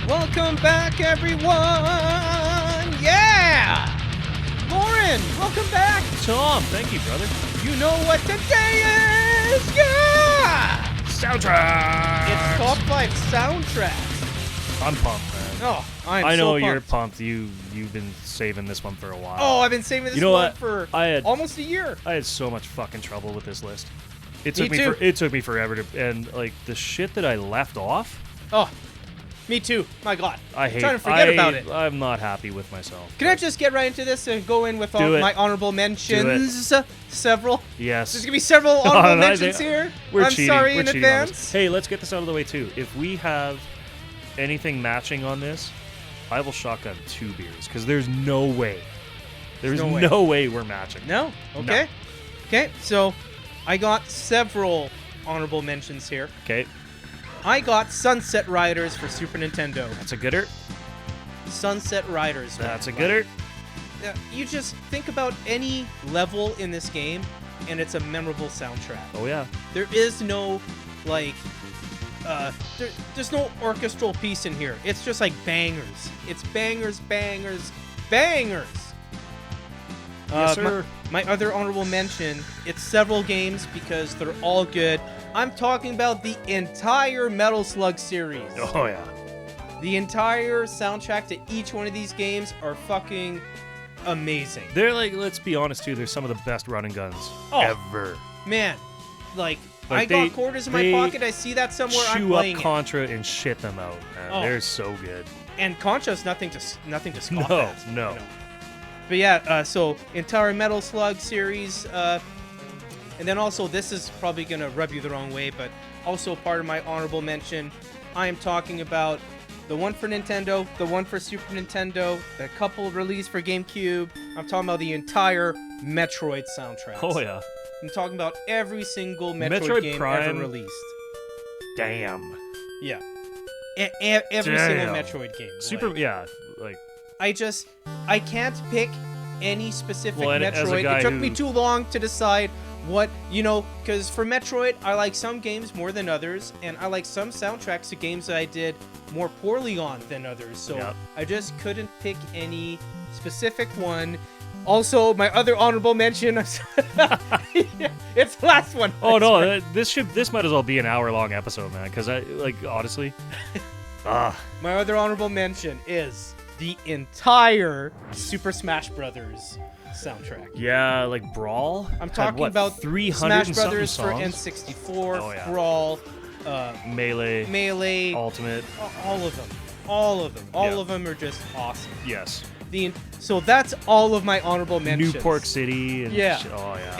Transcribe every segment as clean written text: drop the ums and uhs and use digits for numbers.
Welcome back, everyone! Yeah! Loren, welcome back! Tom, thank you, brother. You know what today is? Yeah! Soundtrack! It's Top 5 soundtracks. I'm pumped, man. Oh, I'm I know so pumped. you're pumped. You've been saving this one for a while. Oh, I've been saving this one for almost a year. I had so much fucking trouble with this list. It took me forever to, and like the shit that I left off. Oh, me too. My God. I'm trying to forget about it. I'm not happy with myself. Can I just get right into this and go in with all my honorable mentions? Several. Yes. There's gonna be several honorable mentions here. I'm sorry in advance. Hey, let's get this out of the way too. If we have anything matching on this, I will shotgun 2 beers because there's no way. There's no way we're matching. No? Okay. No. Okay, so I got several honorable mentions here. Okay. I got Sunset Riders for Super Nintendo. That's a gooder. Sunset Riders. That's a gooder. You just think about any level in this game, and it's a memorable soundtrack. Oh, yeah. There is no, like, there's no orchestral piece in here. It's just like bangers. It's bangers, bangers, bangers. Yes, sir. My other honorable mention, it's several games because they're all good. I'm talking about the entire Metal Slug series. Oh, yeah. The entire soundtrack to each one of these games are fucking amazing. They're like, let's be honest, too, they're some of the best run and guns ever. Man, like I got quarters in my pocket, I see that somewhere, I'm playing chew up Contra and shit them out, man. They're so good. And Contra's nothing to scoff at. No. You know? But yeah, so entire Metal Slug series, and then also this is probably gonna rub you the wrong way, but also part of my honorable mention. I am talking about the one for Nintendo, the one for Super Nintendo, the couple released for GameCube. I'm talking about the entire Metroid soundtrack. Oh yeah. I'm talking about every single Metroid game Prime. ever released. Damn. Yeah. Every single Metroid game. I can't pick any specific Metroid. It took me too long to decide what, because for Metroid, I like some games more than others, and I like some soundtracks to games that I did more poorly on than others. So I just couldn't pick any specific one. Also, my other honorable mention, it's the last one. Oh no, this might as well be an hour-long episode, man. Because honestly, my other honorable mention is the entire Super Smash Brothers soundtrack. Yeah, like Brawl. I'm talking about 300 Smash Brothers for songs? N64, Brawl, Melee, Ultimate, all of them. All of them are just awesome. Yes. So that's all of my honorable mentions. Newport City. And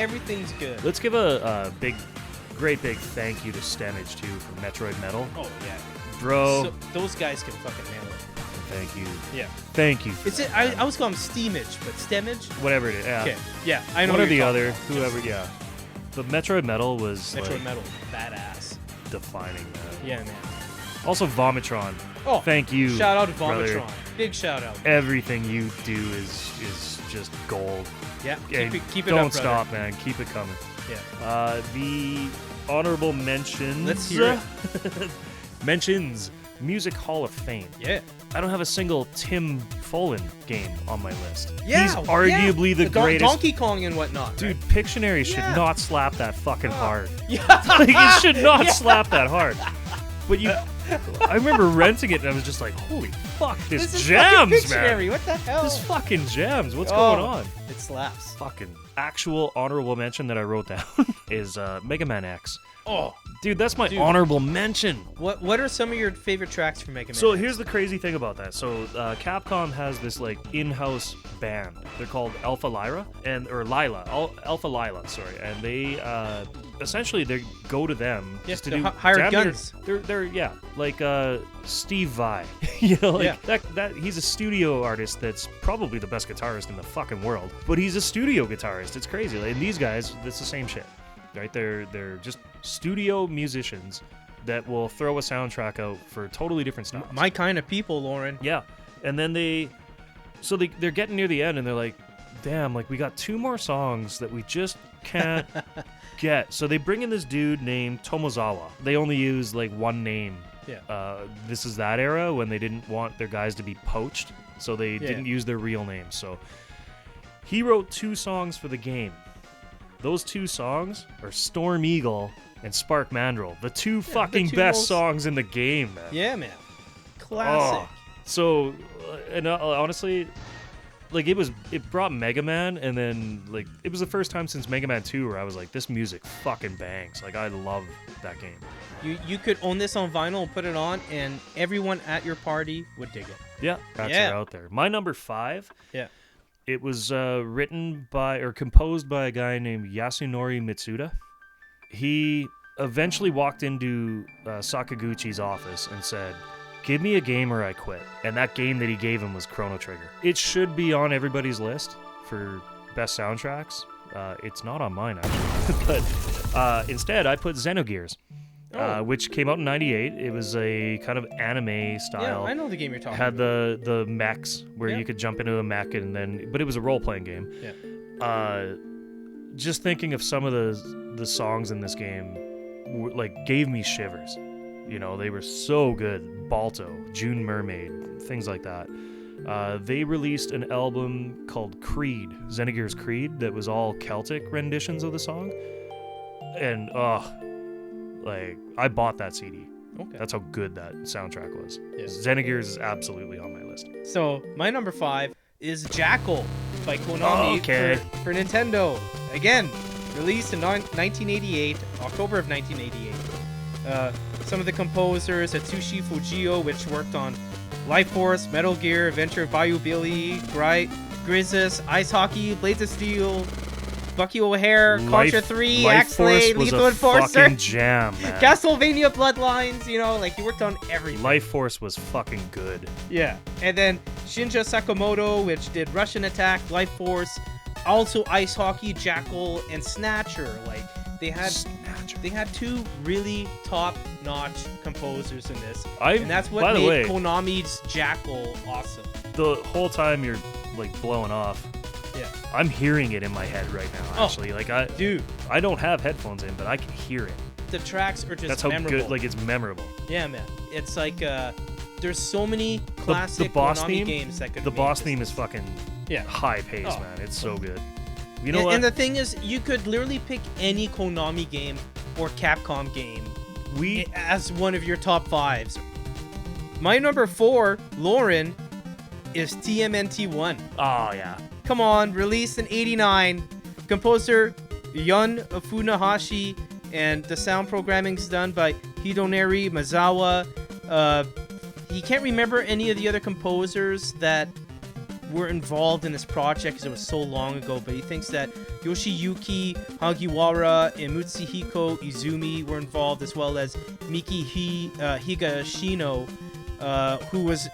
everything's good. Let's give a great big thank you to Stemage too for Metroid Metal. Oh yeah, bro. So those guys can fucking nail it. Thank you. Yeah. Thank you. I always call them Steamage, but Stemage? Whatever it is. Yeah. Okay. Yeah, I know. One or the other. Whoever. Yeah. But Metroid Metal was Metroid Metal, badass. Defining that. Yeah, man. Also, Vomitron. Oh, thank you. Shout out to Vomitron. Brother. Big shout out. Everything you do is just gold. Yeah. Keep it Don't up, stop, man. Keep it coming. Yeah. The honorable mentions. Let's hear it. Mentions Music Hall of Fame. Yeah. I don't have a single Tim Follin game on my list. Yeah, he's arguably the greatest. Donkey Kong and whatnot. Dude, right? Pictionary should not slap that fucking hard. Yeah. Like, he should not slap that hard. But I remember renting it and I was just like, holy fuck, this jams, Pictionary. man. What the hell? This fucking jams. What's going on? It slaps. Fucking actual honorable mention that I wrote down is Mega Man X. Oh, dude, that's my honorable mention. What are some of your favorite tracks from Mega Man? So here's the crazy thing about that. So Capcom has this like in-house band. They're called Alpha Lyra Alpha Lila, sorry, and they essentially they go to them just to do hired guns. They're like Steve Vai, that he's a studio artist that's probably the best guitarist in the fucking world. But he's a studio guitarist. It's crazy. And these guys, it's the same shit. Right, they're just studio musicians that will throw a soundtrack out for totally different styles. My kind of people, Loren. Yeah, and then they're getting near the end, and they're like, "Damn, like we got 2 more songs that we just can't get." So they bring in this dude named Tomozawa. They only use like one name Yeah. This is that era when they didn't want their guys to be poached, so they didn't use their real names. So he wrote 2 songs for the game. Those 2 songs are Storm Eagle and Spark Mandrill, the 2 fucking best songs in the game, man. Yeah, man. Classic. Oh. So, and honestly, like it brought Mega Man, and then like it was the first time since Mega Man 2 where I was like, this music fucking bangs. Like, I love that game. You could own this on vinyl and put it on, and everyone at your party would dig it. Yeah, that's out there. My number 5. Yeah. It was written by or composed by a guy named Yasunori Mitsuda. He eventually walked into Sakaguchi's office and said, "Give me a game or I quit." And that game that he gave him was Chrono Trigger. It should be on everybody's list for best soundtracks. It's not on mine, actually. But instead, I put Xenogears, which came out in '98. It was a kind of anime style. Yeah, I know the game you're talking about. Had the mechs where you could jump into a mech, but it was a role-playing game. Yeah. Just thinking of some of the songs in this game, like, gave me shivers. You know, they were so good. Balto, June Mermaid, things like that. They released an album called Creed, Xenogears Creed, that was all Celtic renditions of the song. And, like, I bought that CD. Okay. That's how good that soundtrack was. Yeah. Xenogears is absolutely on my list. So, my number 5 is Jackal by Konami for Nintendo. Again, released in 1988, October of 1988. Some of the composers, Atsushi Fujio, which worked on Life Force, Metal Gear, Adventure of Bayou Billy, Grizzus, Ice Hockey, Blades of Steel, Bucky O'Hare, Contra 3, Axlay, Lethal Enforcer, fucking jam, man. Castlevania Bloodlines, you know, like, he worked on everything. Life Force was fucking good. Yeah. And then Shinja Sakamoto, which did Russian Attack, Life Force, also Ice Hockey, Jackal, and Snatcher. Like, they had 2 really top-notch composers in this. And that's what made Konami's Jackal awesome. The whole time you're, like, blowing off, I'm hearing it in my head right now, actually. I don't have headphones in, but I can hear it. The tracks are just memorable. That's how good, like, it's memorable. Yeah, man. It's like, there's so many classic Konami games that could The boss theme is fucking high pace, man. It's so good. You know what? And the thing is, you could literally pick any Konami game or Capcom game as one of your top 5s. My number 4, Loren, is TMNT1. Oh, yeah. Come on, released in '89. Composer Yun Funahashi, and the sound programming's done by Hidoneri Mazawa. He can't remember any of the other composers that were involved in this project because it was so long ago, but he thinks that Yoshiyuki Hagiwara and Mutsuhiko Izumi were involved, as well as Miki Higashino,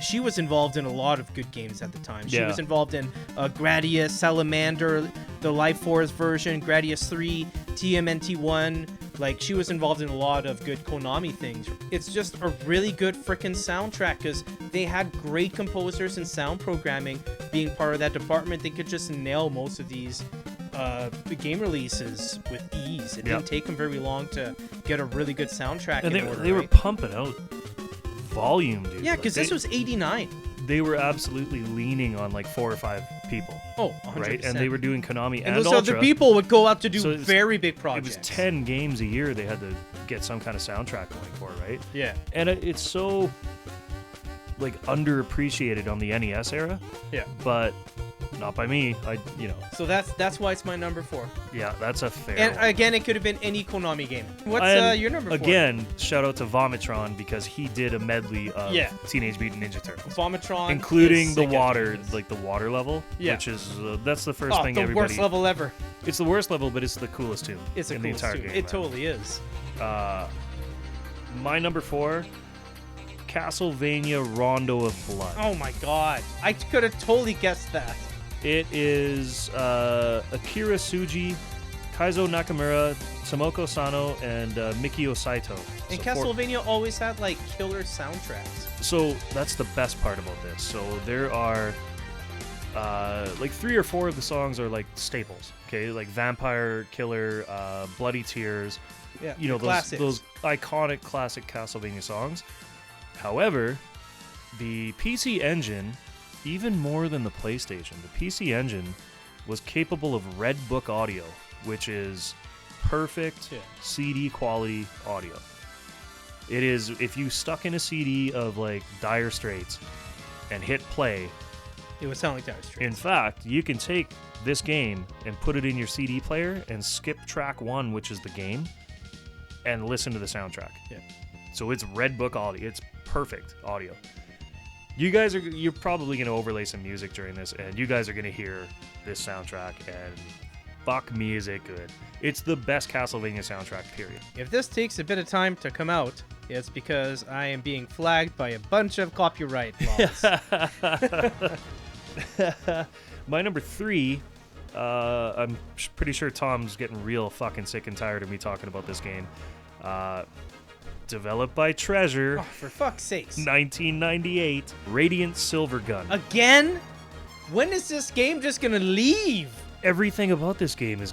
she was involved in a lot of good games at the time. She was involved in Gradius, Salamander, the Life Force version, Gradius 3, TMNT1. Like, she was involved in a lot of good Konami things. It's just a really good freaking soundtrack because they had great composers and sound programming being part of that department. They could just nail most of these game releases with ease. It didn't take them very long to get a really good soundtrack. And they were pumping out volume, dude. Yeah, because this was '89. They were absolutely leaning on like 4 or 5 people. Oh, 100%. Right? And they were doing Konami and those Ultra. other people would go out to do very big projects. It was 10 games a year they had to get some kind of soundtrack going for, right? Yeah. And it's so, like, underappreciated on the NES era. Yeah. But not by me. So that's why it's my number 4. Yeah, that's a fair And one. again, it could have been any Konami game. What's your number 4? Again, shout out to Vomitron because he did a medley of Teenage Mutant Ninja Turtles. Vomitron, including the water, like the water level, which is that's the first thing everybody. The worst level ever. It's the worst level, but it's the coolest tune. It's in the entire game. It totally is. My number 4. Castlevania Rondo of Blood. Oh my god. I could have totally guessed that. It is Akira Tsuji, Kaizo Nakamura, Tomoko Sano, and Mikio Saito. And Castlevania always had, like, killer soundtracks. So that's the best part about this. So there are like 3 or 4 of the songs are like staples. Okay, like Vampire Killer, Bloody Tears. Yeah, you know, those iconic classic Castlevania songs. However, the PC Engine, even more than the PlayStation, the PC Engine was capable of Red Book audio, which is perfect CD quality audio. It is, if you stuck in a CD of like Dire Straits and hit play, it would sound like Dire Straits. In fact, you can take this game and put it in your CD player and skip track 1, which is the game, and listen to the soundtrack. Yeah. So it's Red Book audio. It's perfect audio. You're probably going to overlay some music during this, and you guys are going to hear this soundtrack, and fuck me is it good. It's the best Castlevania soundtrack, period. If this takes a bit of time to come out, it's because I am being flagged by a bunch of copyright laws. My number 3, I'm pretty sure Tom's getting real fucking sick and tired of me talking about this game. Developed by Treasure. Oh, for fuck's sakes. 1998, Radiant Silvergun. Again? When is this game just gonna leave? Everything about this game is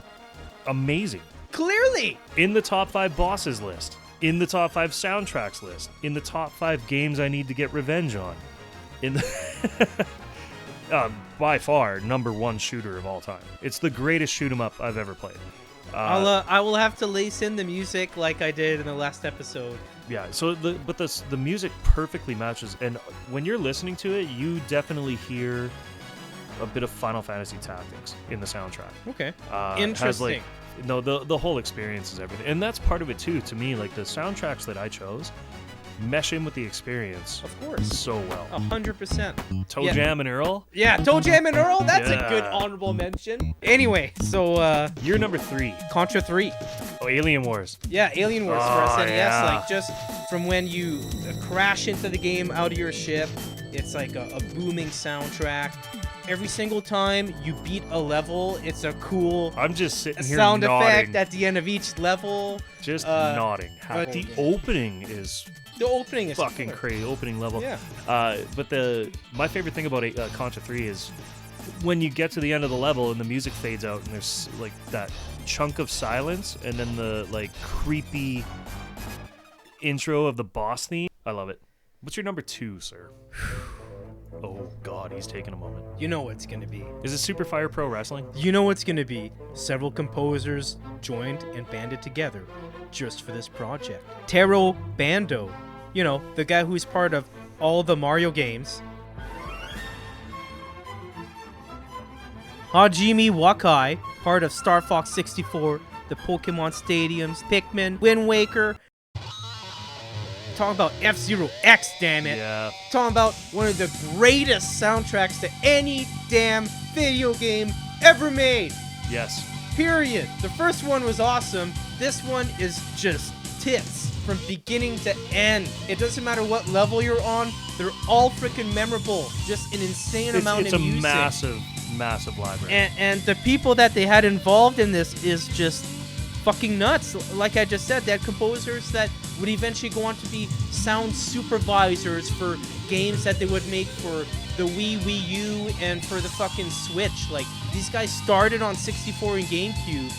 amazing. Clearly! In the top 5 bosses list. In the top 5 soundtracks list. In the top 5 games I need to get revenge on. In the by far, number 1 shooter of all time. It's the greatest shoot 'em up I've ever played. I will have to lace in the music like I did in the last episode. Yeah, so the music perfectly matches, and when you're listening to it, you definitely hear a bit of Final Fantasy Tactics in the soundtrack. Okay. Interesting. The whole experience is everything, and that's part of it too. To me, like the soundtracks that I chose mesh in with the experience, of course, so well. 100%. Toe Jam and Earl. Yeah, Toe Jam and Earl. That's a good honorable mention. Anyway, so you're number 3. Contra 3. Oh, Alien Wars. Yeah, Alien Wars for SNES. Like just from when you crash into the game out of your ship, it's like a booming soundtrack. Every single time you beat a level, it's a cool I'm just sitting here sound nodding. effect at the end of each level. Just nodding. The opening is fucking crazy. Opening level. Yeah. But my favorite thing about Contra 3 is when you get to the end of the level and the music fades out and there's like that chunk of silence and then the like creepy intro of the boss theme. I love it. What's your number 2, sir? Oh God, he's taking a moment. You know what's gonna be. Is it Super Fire Pro Wrestling? You know what's gonna be. Several composers joined and banded together just for this project. Taro Bando, you know, the guy who's part of all the Mario games. Hajime Wakai, part of Star Fox 64, the Pokemon Stadiums, Pikmin, Wind Waker. Talking about F-Zero X, damn it. Yeah. Talking about one of the greatest soundtracks to any damn video game ever made. Yes. Period. The first one was awesome. This one is just tits from beginning to end. It doesn't matter what level you're on. They're all freaking memorable. Just an insane amount of music. It's a massive library. And the people that they had involved in this is just fucking nuts. Like I just said, they had composers that would eventually go on to be sound supervisors for games that they would make for the Wii U and for the fucking Switch. Like, these guys started on 64 and GameCube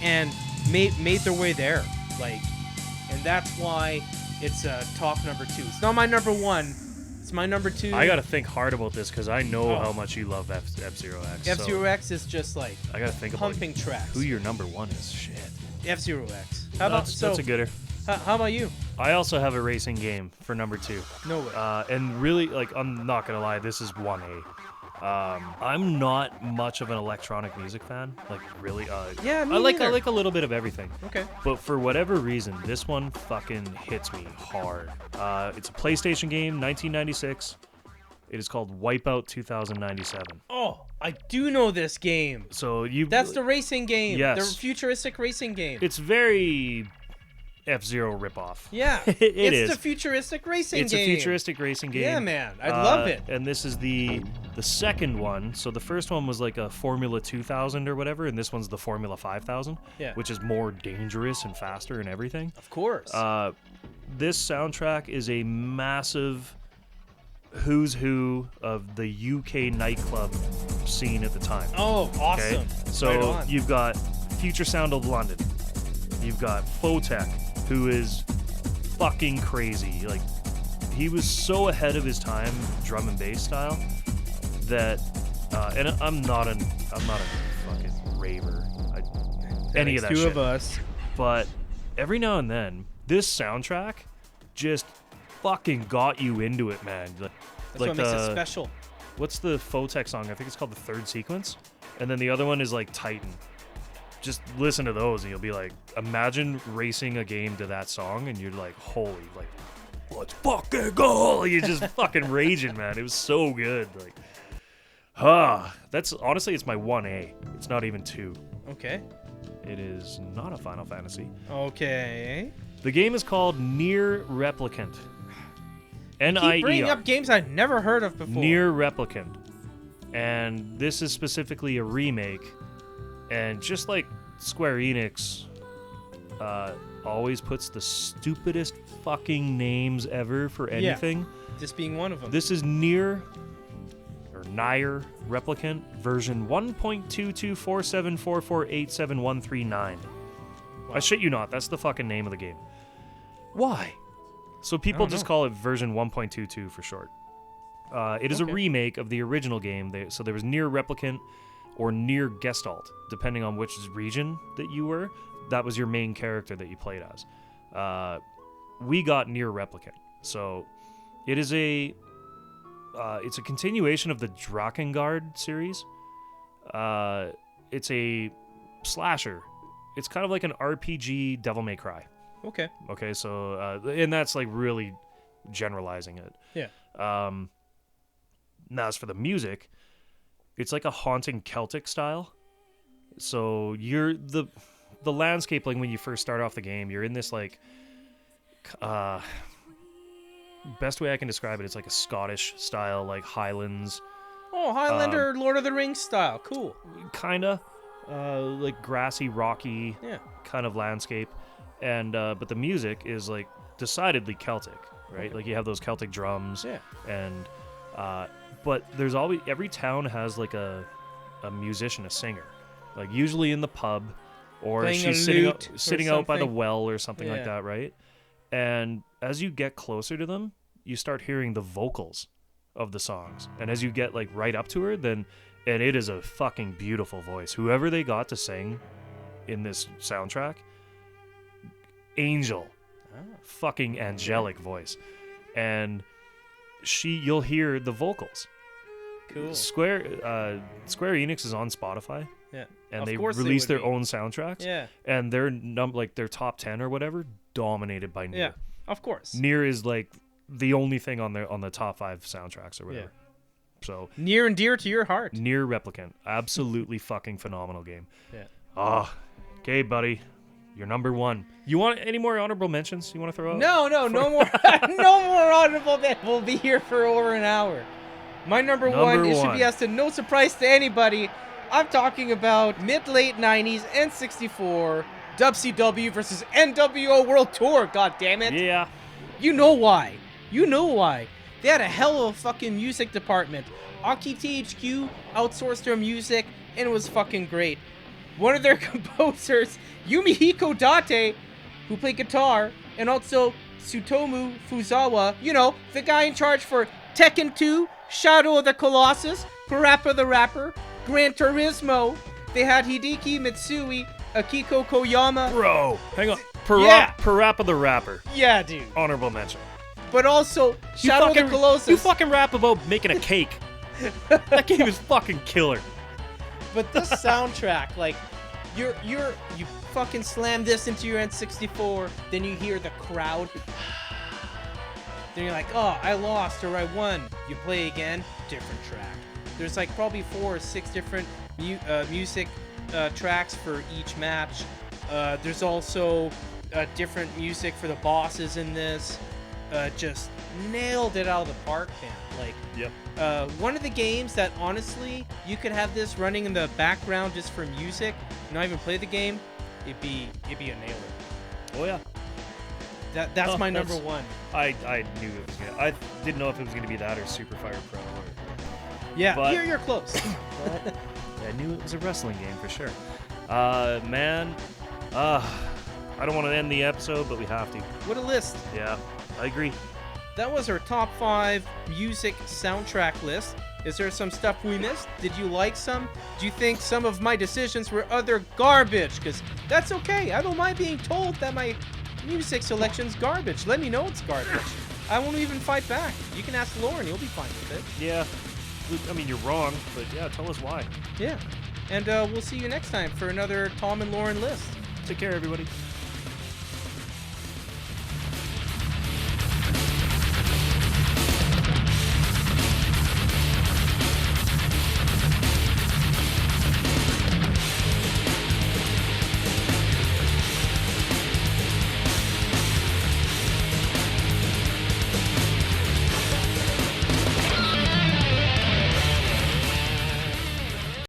and made their way there. Like, and that's why it's top number 2. It's not my number 1. It's my number 2. I gotta think hard about this because I know how much you love F-Zero X. F-Zero X is just like I gotta think pumping about tracks. Who your number 1 is. Shit. F-Zero X. That's a gooder. How about you? I also have a racing game for number 2. No way. And really, like, I'm not gonna lie, this is 1A. I'm not much of an electronic music fan. Like, really. Yeah, me I like neither. a little bit of everything. Okay. But for whatever reason, this one fucking hits me hard. It's a PlayStation game, 1996. It is called Wipeout 2097. Oh, I do know this game. So That's the racing game. Yes. The futuristic racing game. It's very F-Zero ripoff. Yeah. It's the futuristic racing game. It's a futuristic racing game. Yeah, man. I love it. And this is the second one. So the first one was like a Formula 2000 or whatever, and this one's the Formula 5000, which is more dangerous and faster and everything. Of course. This soundtrack is a massive who's who of the UK nightclub scene at the time. Oh, awesome. Okay? So you've got Future Sound of London. You've got Photech, who is fucking crazy. Like, he was so ahead of his time, drum and bass style, that, and I'm not a fucking raver, any of that shit. Two of us. But every now and then, this soundtrack just fucking got you into it, man. That's what makes it special. What's the Photek song? I think it's called The Third Sequence. And then the other one is like Titan. Just listen to those and you'll be like, imagine racing a game to that song and you're like, holy, like, let's fucking go. You're just fucking raging, man. It was so good. Like, that's honestly, it's my 1A. It's not even 2. Okay. It is not a Final Fantasy. Okay. The game is called Nier Replicant. N-I-E-R. Keep bringing up games I've never heard of before. Nier Replicant. And this is specifically a remake. And just like Square Enix always puts the stupidest fucking names ever for anything. Yeah, this being one of them. This is Nier Replicant version 1.22474487139. Wow. I shit you not, that's the fucking name of the game. Why? So people just call it version 1.22 for short. It is a remake of the original game. So there was Nier Replicant or Nier Gestalt, depending on which region that you were. That was your main character that you played as. We got Nier Replicant. So it is it's a continuation of the Drakengard series. It's a slasher. It's kind of like an RPG Devil May Cry. Okay. Okay, so and that's like really generalizing it. Yeah. Now as for the music, it's like a haunting Celtic style. So you're the landscape, like when you first start off the game, you're in this like best way I can describe it, it's like a Scottish style, like Highlands. Oh, Highlander, Lord of the Rings style. Cool. Kinda. Like grassy, rocky kind of landscape. And but the music is like decidedly Celtic, right? Like you have those Celtic drums. Yeah. And but there's always, every town has like a musician, a singer. Like usually in the pub, or playing she's sitting out by the well or something like that, right? And as you get closer to them, you start hearing the vocals of the songs. And as you get like right up to her, and it is a fucking beautiful voice. Whoever they got to sing in this soundtrack, angel. Fucking angelic voice. And you'll hear the vocals. Cool. Square Enix is on Spotify. Yeah. And they release their own soundtracks. Yeah. And their their top 10 or whatever dominated by Nier. Yeah. Of course. Nier is like the only thing on the top 5 soundtracks or whatever. Yeah. So near and dear to your heart. Nier Replicant. Absolutely fucking phenomenal game. Yeah. Okay, buddy. You're number 1. You want any more honorable mentions you want to throw out? No more. No more honorable mentions. We'll be here for over an hour. My number one, it should be as to no surprise to anybody. I'm talking about mid-late 90s N64 WCW versus NWO World Tour. God damn it. Yeah. You know why. They had a hell of a fucking music department. Aki THQ outsourced their music, and it was fucking great. One of their composers, Yumihiko Date, who played guitar, and also Tsutomu Fuzawa, the guy in charge for Tekken 2, Shadow of the Colossus, Parappa the Rapper, Gran Turismo. They had Hideki Mitsui, Akiko Koyama. Bro, hang on. Parappa the Rapper. Yeah, dude. Honorable mention. But also, Shadow of the Colossus. You fucking rap about making a cake. That game is fucking killer. But this soundtrack, like, you fucking slam this into your N64, then you hear the crowd. Then you're like, oh, I lost or I won. You play again, different track. There's like probably 4 or 6 different music tracks for each match. There's also different music for the bosses in this. Just nailed it out of the park, man. Like, yep. One of the games that honestly you could have this running in the background just for music, not even play the game, it'd be a nailer. Oh yeah. That's my number one. I knew it was gonna. I didn't know if it was gonna be that or Super Fire Pro. Yeah, you're close. But I knew it was a wrestling game for sure. Man, I don't want to end the episode, but we have to. What a list. Yeah, I agree. that was our top 5 music soundtrack list. Is there some stuff we missed? Did you like some? Do you think some of my decisions were utter garbage? Because that's okay. I don't mind being told that my music selection's garbage. Let me know it's garbage. I won't even fight back. You can ask Loren. He'll be fine with it. Yeah. I mean, you're wrong, but yeah, tell us why. Yeah. And we'll see you next time for another Tom and Loren list. Take care, everybody.